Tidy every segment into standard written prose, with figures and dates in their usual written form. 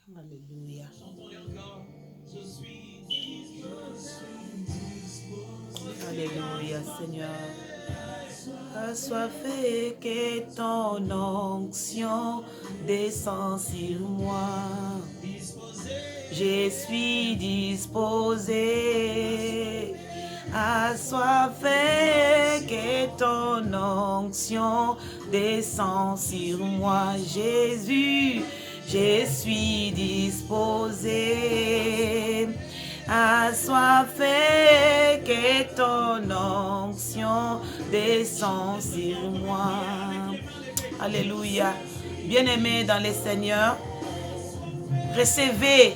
Alléluia. Alléluia, Seigneur. Assoiffé que ton onction descend sur moi. Je suis disposé. Assoiffé que ton onction descend sur moi. Jésus, je suis disposé. Assoiffé que ton onction descend sur moi. Alléluia. Bien-aimés dans les Seigneurs, recevez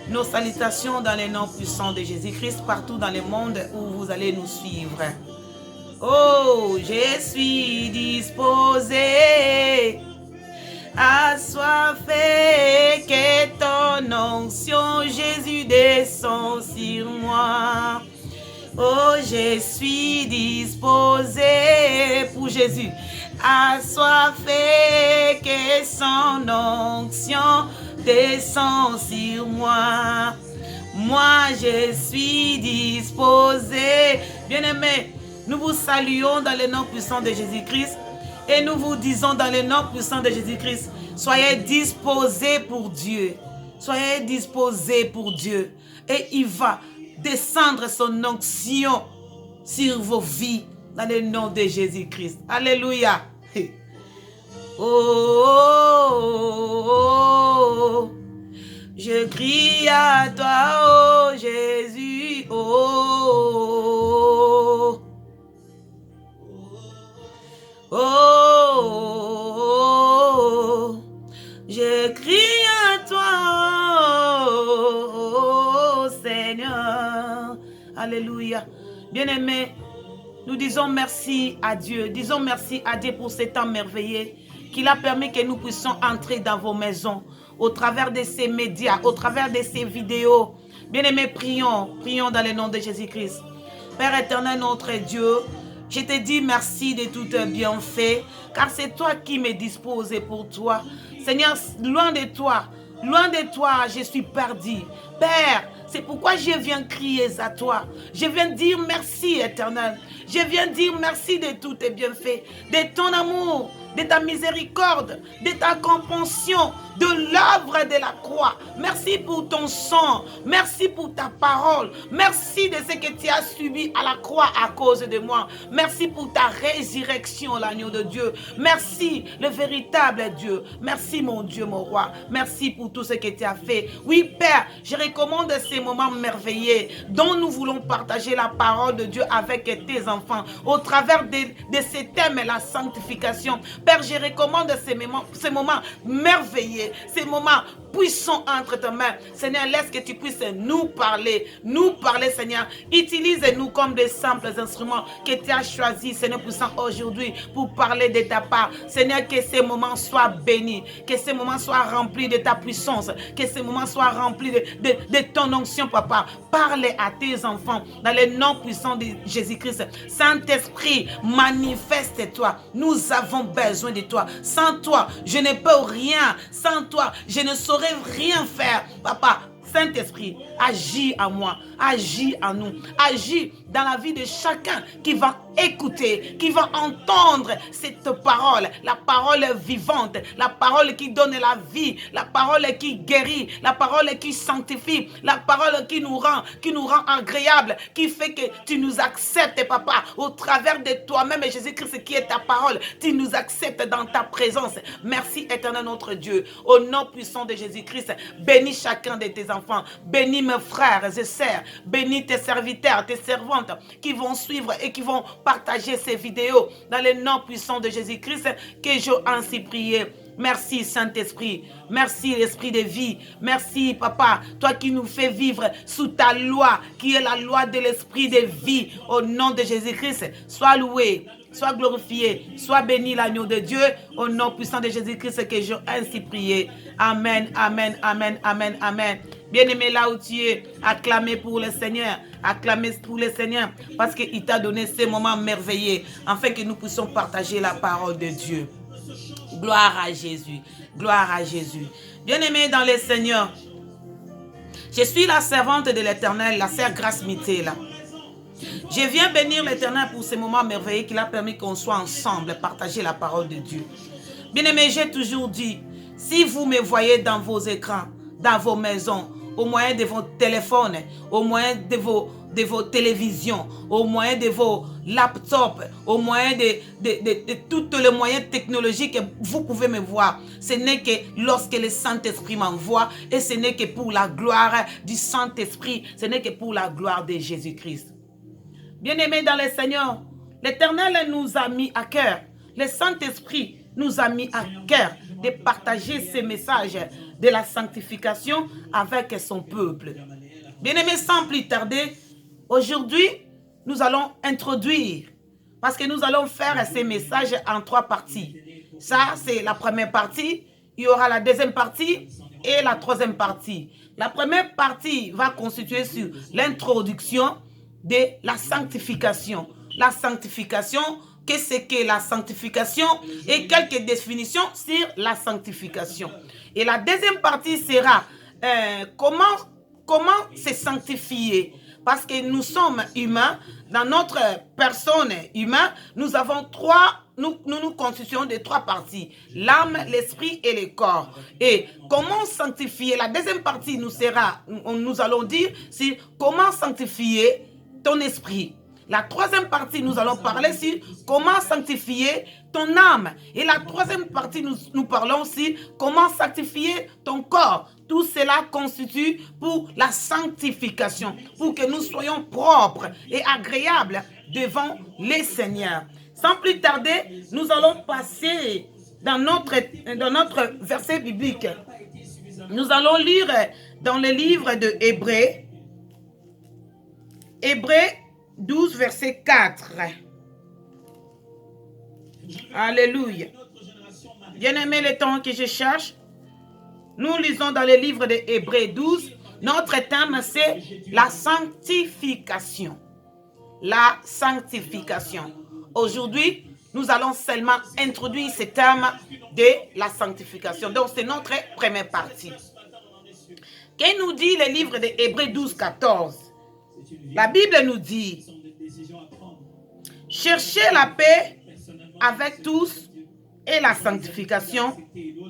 nos salutations dans les noms puissants de Jésus-Christ partout dans le monde où vous allez nous suivre. Oh, je suis disposé. Assoiffé que ton onction, Jésus, descend sur moi. Oh, je suis disposé pour Jésus. Assoiffé que son onction descend sur moi. Moi, je suis disposé. Bien-aimés, nous vous saluons dans le nom puissant de Jésus-Christ. Et nous vous disons dans le nom puissant de Jésus-Christ, soyez disposés pour Dieu. Soyez disposés pour Dieu. Et il va descendre son onction sur vos vies dans le nom de Jésus-Christ. Alléluia. Oh, oh, oh, je crie à toi, oh Jésus. Oh, oh, oh, je crie à toi, oh Seigneur. Alléluia. Bien-aimés, nous disons merci à Dieu. Disons merci à Dieu pour ce temps merveilleux qu'il a permis que nous puissions entrer dans vos maisons au travers de ces médias, au travers de ces vidéos. Bien-aimés, prions dans le nom de Jésus-Christ. Père éternel, notre Dieu, je te dis merci de tout bienfait, car c'est toi qui me disposes pour toi. Seigneur, loin de toi, je suis perdu. Père, c'est pourquoi je viens crier à toi. Je viens dire merci, éternel. Je viens dire merci de tous tes bienfaits, de ton amour, de ta miséricorde, de ta compassion, de l'œuvre de la croix. Merci pour ton sang. Merci pour ta parole. Merci de ce que tu as subi à la croix à cause de moi. Merci pour ta résurrection, l'agneau de Dieu. Merci, le véritable Dieu. Merci, mon Dieu, mon roi. Merci pour tout ce que tu as fait. Oui, Père, je recommande ces moments merveilleux dont nous voulons partager la parole de Dieu avec tes enfants au travers de ce thème, la sanctification. Père, je recommande ces moments merveilleux, ces moments puissants entre tes mains. Seigneur, laisse que tu puisses nous parler, Seigneur. Utilise-nous comme des simples instruments que tu as choisis, Seigneur puissant, aujourd'hui pour parler de ta part. Seigneur, que ces moments soient bénis, que ces moments soient remplis de ta puissance, que ces moments soient remplis de ton onction, Papa. Parle à tes enfants dans le nom puissant de Jésus-Christ. Saint-Esprit, manifeste-toi. Nous avons besoin de toi. Sans toi, je ne peux rien. Sans toi, je ne saurais rien faire. Papa, Saint-Esprit, agis en moi, agis en nous, agis dans la vie de chacun qui va écouter, qui va entendre cette parole, la parole vivante, la parole qui donne la vie, la parole qui guérit, la parole qui sanctifie, la parole qui nous rend agréable, qui fait que tu nous acceptes, Papa, au travers de toi-même, Jésus-Christ qui est ta parole, tu nous acceptes dans ta présence. Merci, éternel notre Dieu, au nom puissant de Jésus-Christ, bénis chacun de tes enfants, bénis mes frères et sœurs, bénis tes serviteurs, tes servantes qui vont suivre et qui vont partager ces vidéos dans le nom puissant de Jésus-Christ que j'ai ainsi prié. Merci Saint-Esprit, merci l'Esprit de vie, merci Papa, toi qui nous fais vivre sous ta loi, qui est la loi de l'Esprit de vie, au nom de Jésus-Christ, sois loué, sois glorifié, sois béni l'agneau de Dieu, au nom puissant de Jésus-Christ que j'ai ainsi prié. Amen, amen, amen, amen, amen. Bien-aimé, là où tu es, acclamez pour le Seigneur, acclamez pour le Seigneur, parce qu'il t'a donné ces moments merveilleux, afin que nous puissions partager la parole de Dieu. Gloire à Jésus. Gloire à Jésus. Bien-aimés dans les Seigneurs, je suis la servante de l'Éternel, la sœur Grace Mitela. Je viens bénir l'Éternel pour ce moment merveilleux qu'il a permis qu'on soit ensemble, partager la parole de Dieu. Bien-aimés, j'ai toujours dit, si vous me voyez dans vos écrans, dans vos maisons, au moyen de vos téléphones, au moyen de vos télévisions, au moyen de vos laptops, au moyen de tous les moyens technologiques que vous pouvez me voir. Ce n'est que lorsque le Saint-Esprit m'envoie et ce n'est que pour la gloire du Saint-Esprit, ce n'est que pour la gloire de Jésus-Christ. Bien-aimés dans le Seigneur, l'Éternel nous a mis à cœur, le Saint-Esprit nous a mis à cœur de partager ce message de la sanctification avec son peuple. Bien-aimés, sans plus tarder, aujourd'hui, nous allons introduire, parce que nous allons faire ces messages en 3 parties. Ça, c'est la première partie. Il y aura la deuxième partie et la troisième partie. La première partie va constituer sur l'introduction de la sanctification. La sanctification, qu'est-ce que la sanctification et quelques définitions sur la sanctification. Et la deuxième partie sera comment se sanctifier. Parce que nous sommes humains, dans notre personne humaine, nous avons nous constituons de 3 parties, l'âme, l'esprit et le corps. Et comment sanctifier, la deuxième partie nous allons dire, c'est comment sanctifier ton esprit. La troisième partie, nous allons parler sur comment sanctifier ton âme. Et la troisième partie, nous parlons aussi comment sanctifier ton corps. Tout cela constitue pour la sanctification, pour que nous soyons propres et agréables devant les Seigneurs. Sans plus tarder, nous allons passer dans notre verset biblique. Nous allons lire dans le livre de Hébreux, Hébreux 12, verset 4. Alléluia. Bien-aimé, le temps que je cherche, nous lisons dans le livre de Hébreux 12. Notre thème, c'est la sanctification. La sanctification. Aujourd'hui, nous allons seulement introduire ce thème de la sanctification. Donc, c'est notre première partie. Qu'est-ce que nous dit le livre de Hébreux 12, 14? La Bible nous dit, cherchez la paix avec tous et la sanctification,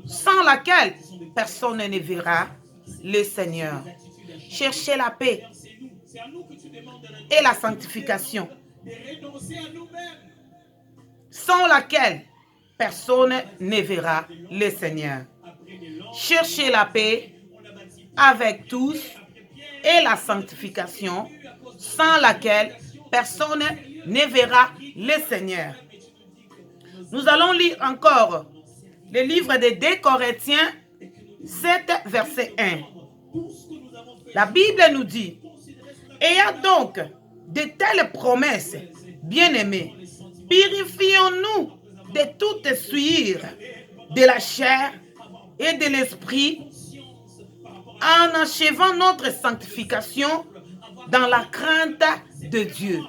sans laquelle personne ne verra le Seigneur. Cherchez la paix et la sanctification, sans laquelle personne ne verra le Seigneur. Cherchez la paix avec tous et la sanctification, sans laquelle personne ne verra le Seigneur. Nous allons lire encore le livre de 2 Corinthiens 7, verset 1. La Bible nous dit, « Ayant donc de telles promesses, bien-aimés, purifions-nous de toute souillure de la chair et de l'esprit, en achevant notre sanctification dans la crainte de Dieu. »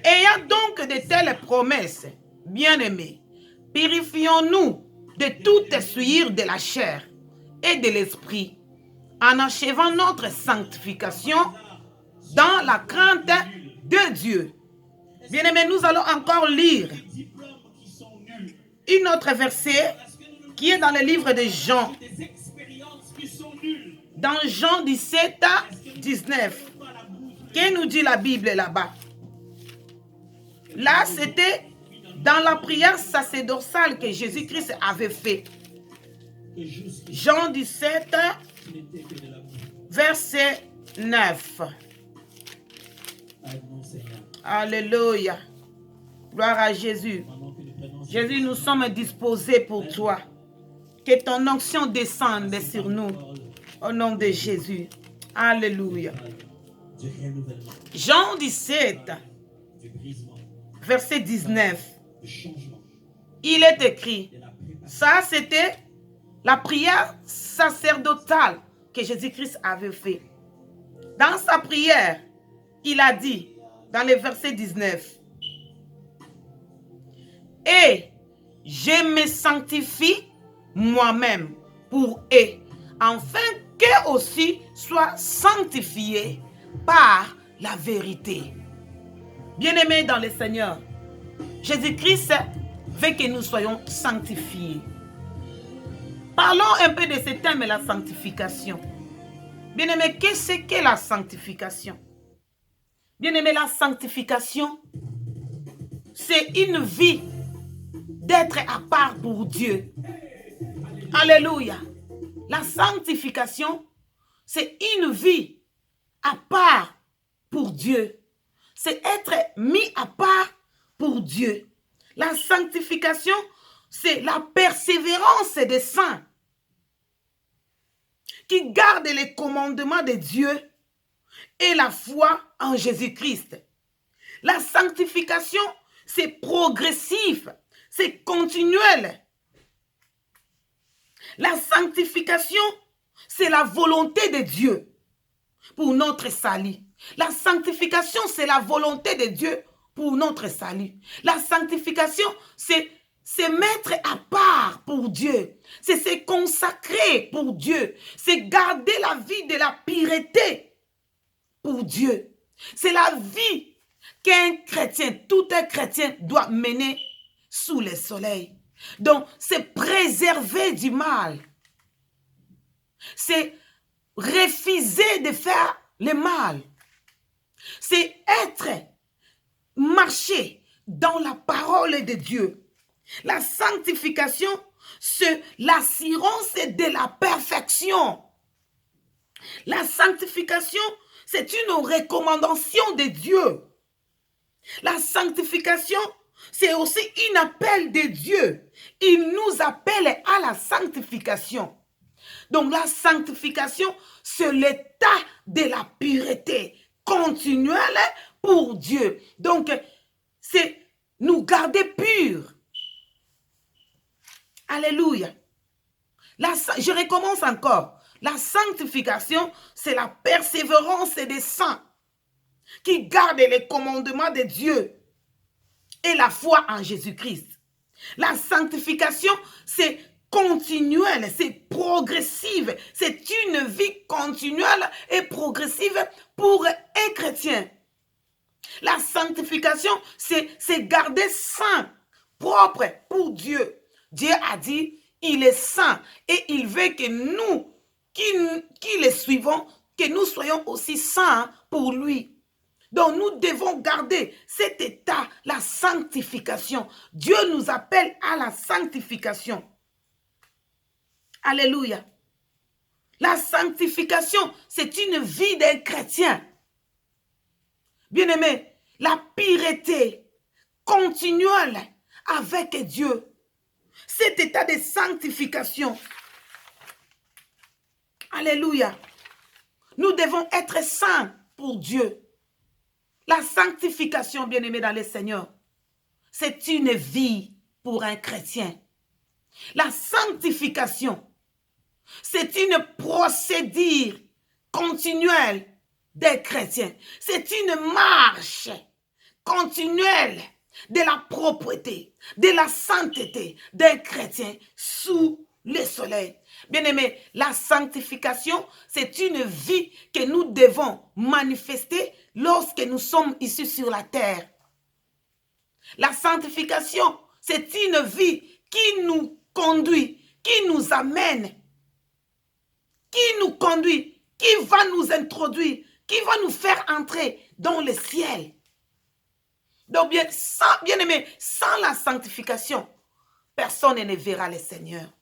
Ayant donc de telles promesses, bien-aimés, purifions-nous de toute souillure de la chair et de l'esprit, en achevant notre sanctification dans la crainte de Dieu. Bien-aimés, nous allons encore lire une autre verset qui est dans le livre de Jean. Dans Jean 17, 19. Qu'est-ce que nous dit la Bible là-bas? Là, c'était dans la prière sacerdotale que Jésus-Christ avait fait. Jean 17, verset 9. Alléluia. Gloire à Jésus. Jésus, nous sommes disposés pour toi. Que ton onction descende sur nous. Au nom de Jésus. Alléluia. Jean 17, verset 19. Il est écrit, ça c'était la prière sacerdotale que Jésus-Christ avait fait. Dans sa prière, il a dit, dans le verset 19, « Et je me sanctifie moi-même pour eux, afin qu'eux aussi soient sanctifiés par la vérité. Bien-aimés dans le Seigneur, Jésus-Christ veut que nous soyons sanctifiés. Parlons un peu de ce thème, la sanctification. Bien-aimés, qu'est-ce que la sanctification? Bien-aimés, la sanctification, c'est une vie d'être à part pour Dieu. Alléluia. La sanctification, c'est une vie à part pour Dieu. C'est être mis à part pour Dieu. La sanctification, c'est la persévérance des saints qui gardent les commandements de Dieu et la foi en Jésus-Christ. La sanctification, c'est progressif, c'est continuel. La sanctification, c'est la volonté de Dieu pour notre salut. La sanctification, c'est la volonté de Dieu pour notre salut. La sanctification, c'est se mettre à part pour Dieu. C'est se consacrer pour Dieu. C'est garder la vie de la pureté pour Dieu. C'est la vie qu'un chrétien, tout un chrétien doit mener sous le soleil. Donc, c'est préserver du mal. C'est refuser de faire le mal. C'est marcher dans la parole de Dieu. La sanctification, c'est l'assurance de la perfection. La sanctification, c'est une recommandation de Dieu. La sanctification, c'est aussi un appel de Dieu. Il nous appelle à la sanctification. Donc la sanctification, c'est l'état de la pureté continuelle pour Dieu. Donc, c'est nous garder purs. Alléluia. Je recommence encore. La sanctification, c'est la persévérance des saints qui gardent les commandements de Dieu et la foi en Jésus-Christ. La sanctification, c'est continuelle, c'est progressive. C'est une vie continuelle et progressive pour un chrétien. La sanctification, c'est garder saint, propre pour Dieu. Dieu a dit, il est saint et il veut que nous, qui le suivons, que nous soyons aussi saints pour lui. Donc nous devons garder cet état, la sanctification. Dieu nous appelle à la sanctification. Alléluia. La sanctification, c'est une vie d'un chrétien. Bien-aimé, la pureté continuelle avec Dieu. Cet état de sanctification. Alléluia. Nous devons être saints pour Dieu. La sanctification, bien-aimé dans le Seigneur, c'est une vie pour un chrétien. La sanctification, c'est une procédure continuelle des chrétiens. C'est une marche continuelle de la propreté, de la sainteté d'un chrétien sous le soleil. Bien-aimé, la sanctification, c'est une vie que nous devons manifester lorsque nous sommes ici sur la terre. La sanctification, c'est une vie qui nous conduit, qui nous amène, qui nous conduit, qui va nous introduire, qui va nous faire entrer dans le ciel. Donc, bien-aimé, sans la sanctification, personne ne verra le Seigneur.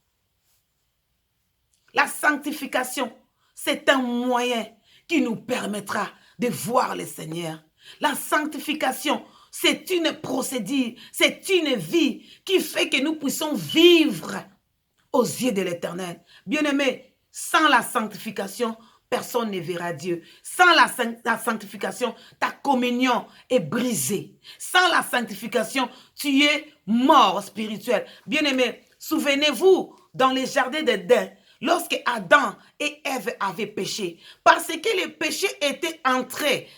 La sanctification, c'est un moyen qui nous permettra de voir le Seigneur. La sanctification, c'est une procédure, c'est une vie qui fait que nous puissions vivre aux yeux de l'Éternel. Bien-aimé, sans la sanctification, personne ne verra Dieu. Sans la sanctification, ta communion est brisée. Sans la sanctification, tu es mort spirituel. Bien-aimé, souvenez-vous, dans les jardins d'Éden, lorsque Adam et Ève avaient péché, parce que le péché était entré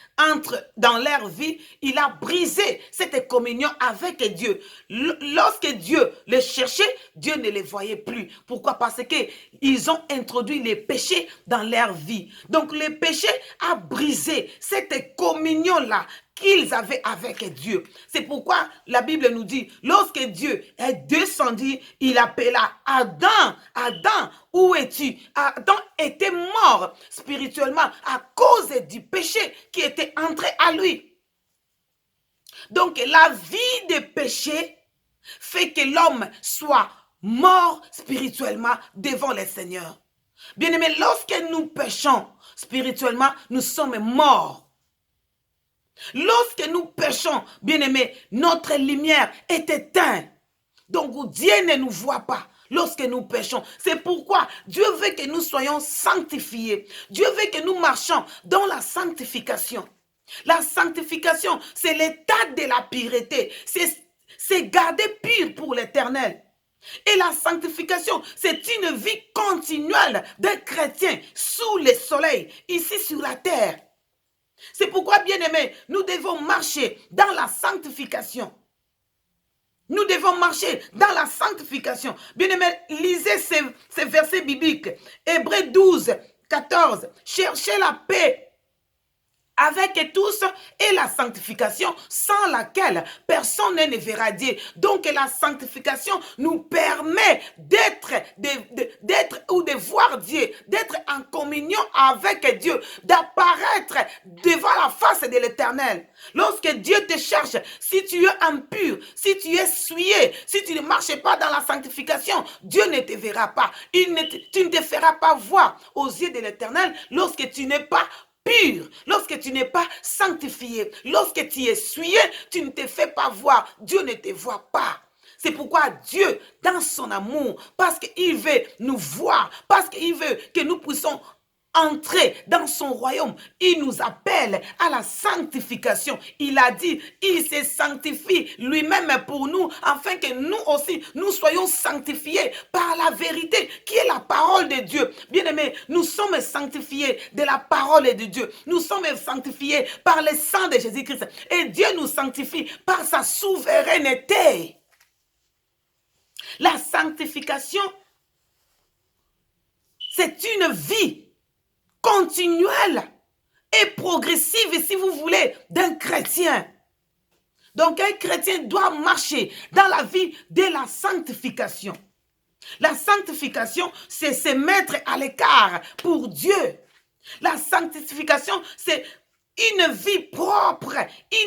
dans leur vie, il a brisé cette communion avec Dieu. Lorsque Dieu les cherchait, Dieu ne les voyait plus. Pourquoi? Parce qu'ils ont introduit les péchés dans leur vie. Donc le péché a brisé cette communion-là qu'ils avaient avec Dieu. C'est pourquoi la Bible nous dit, lorsque Dieu est descendu, il appela Adam. Adam, où es-tu? Adam était mort spirituellement à cause du péché qui était entré à lui. Donc la vie de péché fait que l'homme soit mort spirituellement devant le Seigneur. Bien-aimés, lorsque nous péchons spirituellement, nous sommes morts. Lorsque nous péchons, bien-aimés, notre lumière est éteinte. Donc Dieu ne nous voit pas lorsque nous péchons. C'est pourquoi Dieu veut que nous soyons sanctifiés. Dieu veut que nous marchions dans la sanctification. La sanctification, c'est l'état de la pureté. C'est garder pur pour l'Éternel. Et la sanctification, c'est une vie continuelle d'un chrétien sous le soleil, ici sur la terre. C'est pourquoi, bien-aimés, nous devons marcher dans la sanctification. Nous devons marcher dans la sanctification. Bien-aimés, lisez ces versets bibliques. Hébreux 12, 14. Cherchez la paix avec tous et la sanctification sans laquelle personne ne verra Dieu. Donc la sanctification nous permet d'être ou de voir Dieu, d'être en communion avec Dieu, d'apparaître devant la face de l'Éternel. Lorsque Dieu te cherche, si tu es impur, si tu es souillé, si tu ne marches pas dans la sanctification, Dieu ne te verra pas. Tu ne te feras pas voir aux yeux de l'Éternel lorsque tu n'es pas pur, lorsque tu n'es pas sanctifié, lorsque tu es souillé, tu ne te fais pas voir, Dieu ne te voit pas. C'est pourquoi Dieu, dans son amour, parce qu'il veut nous voir, parce qu'il veut que nous puissions entrer dans son royaume, il nous appelle à la sanctification. Il a dit, il se sanctifie lui-même pour nous, afin que nous aussi, nous soyons sanctifiés par la vérité, qui est la parole de Dieu. Bien-aimés, nous sommes sanctifiés de la parole de Dieu. Nous sommes sanctifiés par le sang de Jésus-Christ. Et Dieu nous sanctifie par sa souveraineté. La sanctification, c'est une vie continuelle et progressive, si vous voulez, d'un chrétien. Donc un chrétien doit marcher dans la vie de la sanctification. La sanctification, c'est se mettre à l'écart pour Dieu. La sanctification, c'est une vie propre,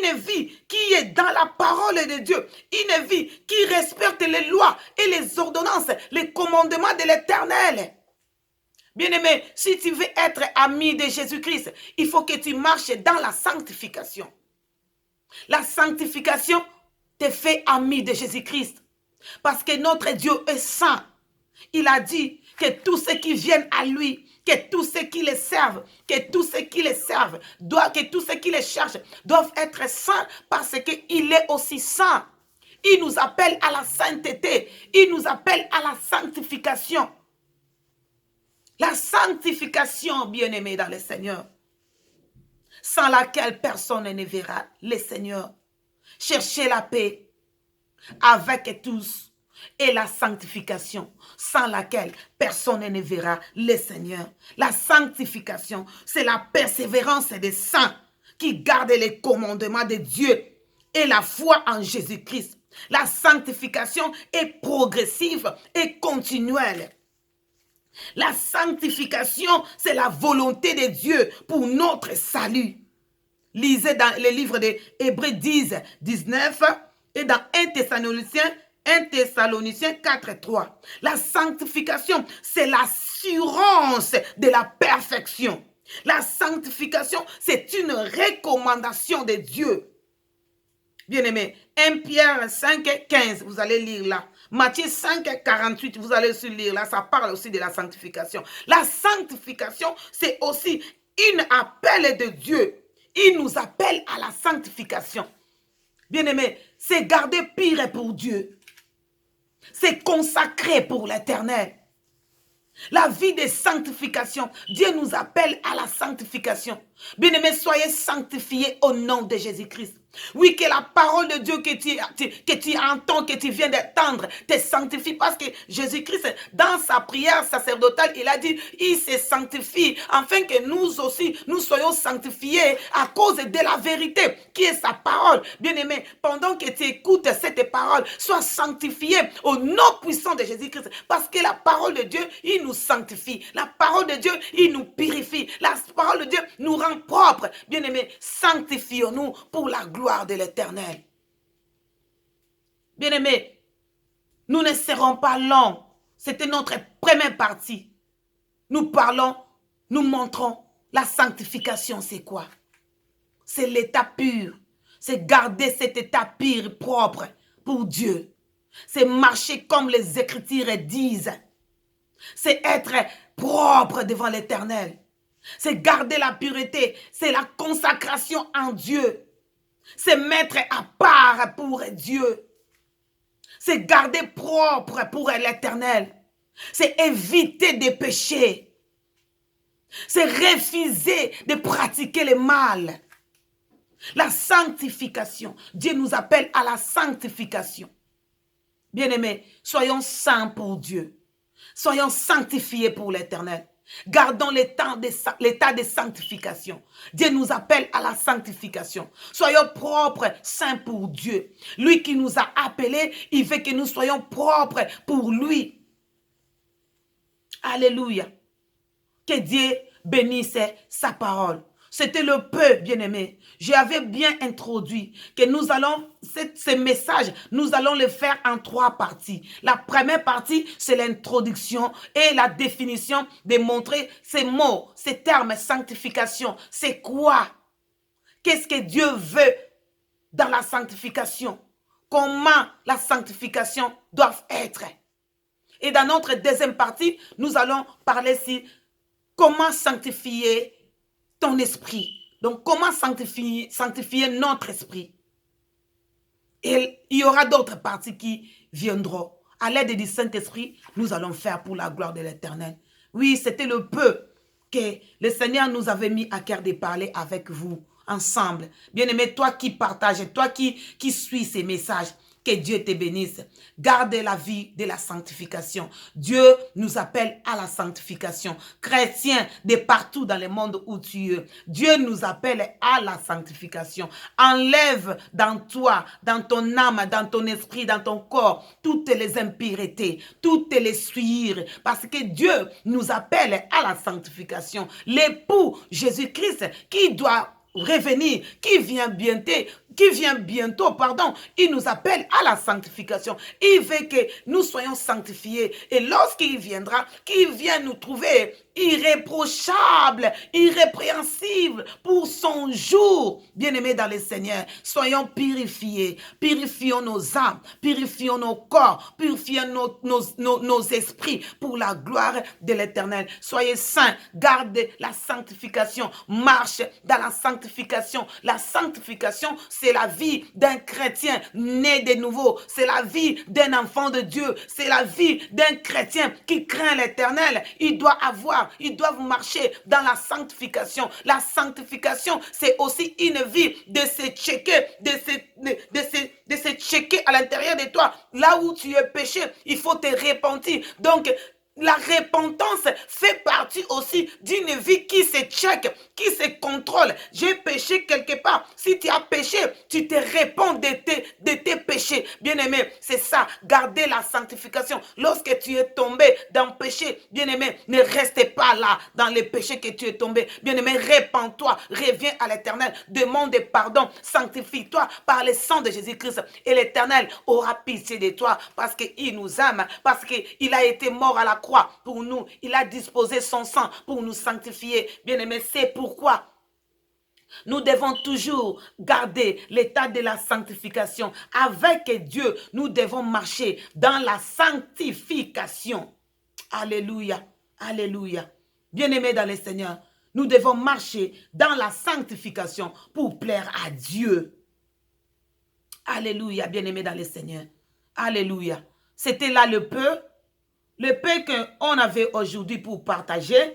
une vie qui est dans la parole de Dieu, une vie qui respecte les lois et les ordonnances, les commandements de l'Éternel. Bien-aimé, si tu veux être ami de Jésus-Christ, il faut que tu marches dans la sanctification. La sanctification te fait ami de Jésus-Christ. Parce que notre Dieu est saint. Il a dit que tous ceux qui viennent à lui, que tous ceux qui les servent, que tous ceux qui les servent, que tous ceux qui les cherchent doivent être saints parce qu'il est aussi saint. Il nous appelle à la sainteté. Il nous appelle à la sanctification. La sanctification, bien-aimé dans le Seigneur, sans laquelle personne ne verra le Seigneur. Cherchez la paix avec tous et la sanctification, sans laquelle personne ne verra le Seigneur. La sanctification, c'est la persévérance des saints qui gardent les commandements de Dieu et la foi en Jésus-Christ. La sanctification est progressive et continuelle. La sanctification, c'est la volonté de Dieu pour notre salut. Lisez dans le livre de Hébreux 10, 19 et dans 1 Thessaloniciens 4, 3. La sanctification, c'est l'assurance de la perfection. La sanctification, c'est une recommandation de Dieu. Bien-aimé, 1 Pierre 5, 15, vous allez lire là. Matthieu 5, 48, vous allez aussi lire là. Ça parle aussi de la sanctification. La sanctification, c'est aussi un appel de Dieu. Il nous appelle à la sanctification. Bien-aimé, c'est garder pire pour Dieu. C'est consacré pour l'Éternel. La vie de sanctification. Dieu nous appelle à la sanctification. Bien-aimés, soyez sanctifiés au nom de Jésus-Christ. Oui, que la parole de Dieu que tu entends, que tu viens d'entendre, te sanctifie. Parce que Jésus-Christ, dans sa prière sacerdotale, il a dit, il se sanctifie, afin que nous aussi, nous soyons sanctifiés à cause de la vérité, qui est sa parole. Bien-aimé, pendant que tu écoutes cette parole, sois sanctifié au nom puissant de Jésus-Christ. Parce que la parole de Dieu, il nous sanctifie. La parole de Dieu, il nous purifie. La parole de Dieu nous rend propres. Bien-aimé, sanctifions-nous pour la gloire de l'Éternel. Bien-aimés, nous ne serons pas longs. C'était notre première partie. Nous parlons, nous montrons la sanctification, c'est quoi? C'est l'état pur. C'est garder cet état pur, propre pour Dieu. C'est marcher comme les Écritures disent. C'est être propre devant l'Éternel. C'est garder la pureté. C'est la consacration en Dieu. C'est mettre à part pour Dieu. C'est garder propre pour l'Éternel. C'est éviter de pécher. C'est refuser de pratiquer le mal. La sanctification. Dieu nous appelle à la sanctification. Bien-aimés, soyons saints pour Dieu. Soyons sanctifiés pour l'Éternel. Gardons l'état de sanctification. Dieu nous appelle à la sanctification. Soyons propres, saints pour Dieu. Lui qui nous a appelés, il veut que nous soyons propres pour lui. Alléluia. Que Dieu bénisse sa parole. C'était le peu, bien-aimé. J'avais bien introduit que nous allons, ce message, nous allons le faire en 3 parties. La première partie, c'est l'introduction et la définition de montrer ces mots, ces termes, sanctification. C'est quoi? Qu'est-ce que Dieu veut dans la sanctification? Comment la sanctification doit être? Et dans notre deuxième partie, nous allons parler sur comment sanctifier ton esprit. Donc, comment sanctifier notre esprit? Et il y aura d'autres parties qui viendront. À l'aide du Saint-Esprit, nous allons faire pour la gloire de l'Éternel. Oui, c'était le peu que le Seigneur nous avait mis à cœur de parler avec vous ensemble. Bien-aimé, toi qui partages, toi qui suis ces messages, que Dieu te bénisse. Garde la vie de la sanctification. Dieu nous appelle à la sanctification. Chrétiens de partout dans le monde où tu es, Dieu nous appelle à la sanctification. Enlève dans toi, dans ton âme, dans ton esprit, dans ton corps, toutes les impuretés, toutes les souillures. Parce que Dieu nous appelle à la sanctification. L'époux Jésus-Christ qui doit revenir, qui vient bientôt, il nous appelle à la sanctification. Il veut que nous soyons sanctifiés. Et lorsqu'il viendra, qu'il vient nous trouver irréprochable, irrépréhensible pour son jour. Bien-aimés dans le Seigneur, soyons purifiés. Purifions nos âmes, purifions nos corps, purifions nos esprits pour la gloire de l'Éternel. Soyez saints, gardez la sanctification, marche dans la sanctification. La sanctification, c'est la vie d'un chrétien né de nouveau. C'est la vie d'un enfant de Dieu. C'est la vie d'un chrétien qui craint l'Éternel. Ils doivent marcher dans la sanctification. La sanctification, c'est aussi une vie de se checker, de se checker à l'intérieur de toi. Là où tu es péché, il faut te repentir. Donc, la repentance fait partie aussi d'une vie qui se check, qui se contrôle. J'ai péché quelque part. Si tu as péché, tu te réponds de tes péchés. Bien-aimé, c'est ça. Gardez la sanctification. Lorsque tu es tombé dans le péché, bien-aimé, ne reste pas là dans les péchés que tu es tombé. Bien-aimé, répands-toi, reviens à l'Éternel, demande pardon, sanctifie-toi par le sang de Jésus-Christ. Et l'Éternel aura pitié de toi parce qu'il nous aime, parce qu'il a été mort à la croix pour nous. Il a disposé son sang pour nous sanctifier. Bien-aimé, c'est pourquoi nous devons toujours garder l'état de la sanctification. Avec Dieu, nous devons marcher dans la sanctification. Alléluia, alléluia. Bien-aimés dans le Seigneur, nous devons marcher dans la sanctification pour plaire à Dieu. Alléluia, bien-aimés dans le Seigneur. Alléluia. C'était là le peu. le paix qu'on avait aujourd'hui pour partager.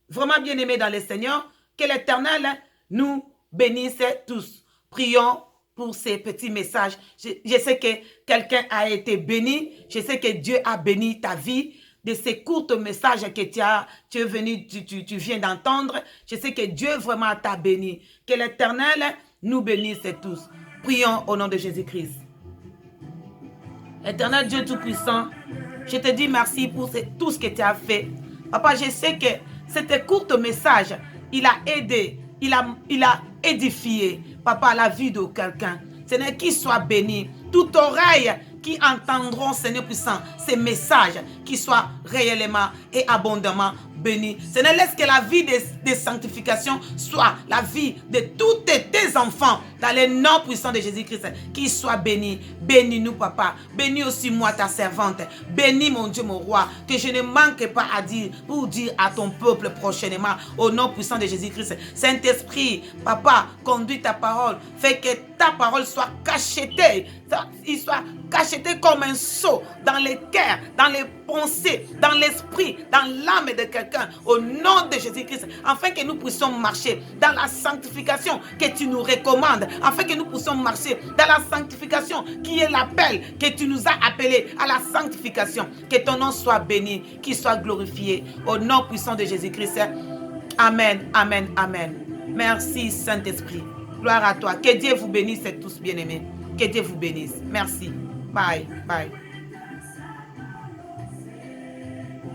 Vraiment bien-aimés dans le Seigneur, que l'Éternel nous bénisse tous. Prions pour ces petits messages. Je sais que quelqu'un a été béni. Je sais que Dieu a béni ta vie. De ces courts messages que tu viens d'entendre, je sais que Dieu vraiment t'a béni. Que l'Éternel nous bénisse tous. Prions au nom de Jésus-Christ. Éternel Dieu Tout-Puissant, je te dis merci pour tout ce que tu as fait. Papa, je sais que cet court message, il a aidé, il a édifié, papa, la vie de quelqu'un. Seigneur, qu'il soit béni. Toute oreille qui entendront, Seigneur puissant, ces messages, qui soient réellement et abondamment bénis. Seigneur, laisse que la vie de sanctification soit la vie de tous tes enfants, dans le nom puissant de Jésus-Christ, qui soit béni. Bénis-nous, papa. Bénis aussi moi, ta servante. Bénis, mon Dieu, mon roi, que je ne manque pas à dire, pour dire à ton peuple prochainement, au nom puissant de Jésus-Christ. Saint-Esprit, papa, conduis ta parole. Fais que ta parole soit cachetée. Il soit cacheté comme un sceau dans les cœurs, dans les pensées, dans l'esprit, dans l'âme de quelqu'un, au nom de Jésus-Christ, afin que nous puissions marcher dans la sanctification que tu nous recommandes, afin que nous puissions marcher dans la sanctification qui est l'appel que tu nous as appelé à la sanctification. Que ton nom soit béni, qu'il soit glorifié, au nom puissant de Jésus-Christ. Amen, amen, amen. Merci Saint-Esprit. Gloire à toi. Que Dieu vous bénisse tous bien-aimés. Que Dieu vous bénisse. Merci. Bye. Bye.